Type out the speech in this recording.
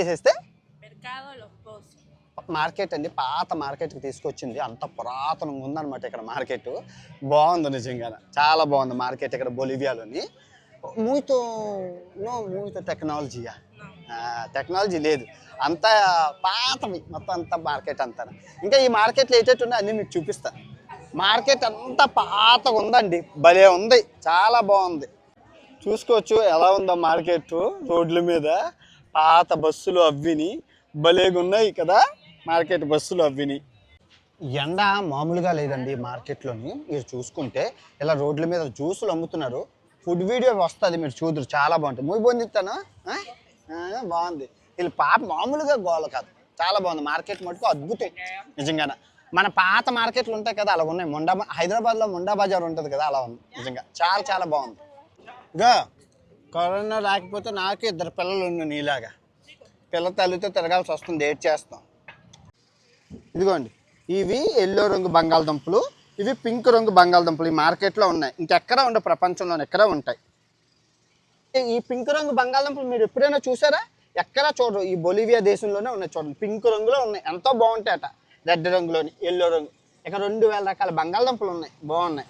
చేసేస్తే Mercado Los Pozos. Market అండి, పాత మార్కెట్కి తీసుకొచ్చింది. అంత పురాతనంగా ఉందన్నమాట ఇక్కడ మార్కెట్. బాగుంది నిజంగా, చాలా బాగుంది మార్కెట్ ఇక్కడ బొలివియాలోని. మూతో మూతో టెక్నాలజీయా? టెక్నాలజీ లేదు, అంతా పాతవి మొత్తం, అంతా మార్కెట్ అంతా. ఇంకా ఈ మార్కెట్లో ఏటేటి ఉన్నాయి అన్నీ మీకు చూపిస్తాను. మార్కెట్ అంతా పాతగా ఉందండి, భలే ఉంది, చాలా బాగుంది. చూసుకోవచ్చు ఎలా ఉందో మార్కెట్. రోడ్ల మీద పాత బస్సులు అవ్విని భలేగా ఉన్నాయి కదా, మార్కెట్ బస్సులు అవ్విని. ఎండ మామూలుగా లేదండి మార్కెట్లోని. మీరు చూసుకుంటే ఇలా రోడ్ల మీద జ్యూసులు అమ్ముతున్నారు. ఫుడ్ వీడియో వస్తుంది, మీరు చూద్దరు, చాలా బాగుంటుంది. మూవీ పొందిస్తాను, బాగుంది. వీళ్ళు పాప మామూలుగా గోల కాదు, చాలా బాగుంది మార్కెట్. మటుకు అద్భుతం నిజంగానే. మన పాత మార్కెట్లు ఉంటాయి కదా, అలా ఉన్నాయి. హైదరాబాద్లో ముండా బజార్ ఉంటుంది కదా, అలా ఉంది నిజంగా, చాలా చాలా బాగుంది. ఇగా కరోనా రాకపోతే నాకు 2 పిల్లలు ఉన్నాయి నీలాగా. పిల్ల తల్లితో తిరగాల్సి వస్తుంది, ఏడ్ చేస్తాం. ఇదిగోండి, ఇవి ఎల్లో రంగు బంగాళదుంపలు, ఇవి పింక్ రంగు బంగాళదుంపలు. ఈ మార్కెట్లో ఉన్నాయి, ఇంకెక్కడా ఉండే ప్రపంచంలో ఎక్కడా ఉంటాయి. ఈ పింక్ రంగు బంగాళదుంపలు మీరు ఎప్పుడైనా చూసారా? ఎక్కడా చూడరు, ఈ బొలివియా దేశంలోనే ఉన్నాయి. చూడండి, పింక్ రంగులో ఉన్నాయి, ఎంతో బాగుంటాయట. రెడ్ రంగులోని, ఎల్లో రంగు. ఇక 2000 రకాల బంగాళదుంపలు ఉన్నాయి, బాగున్నాయి.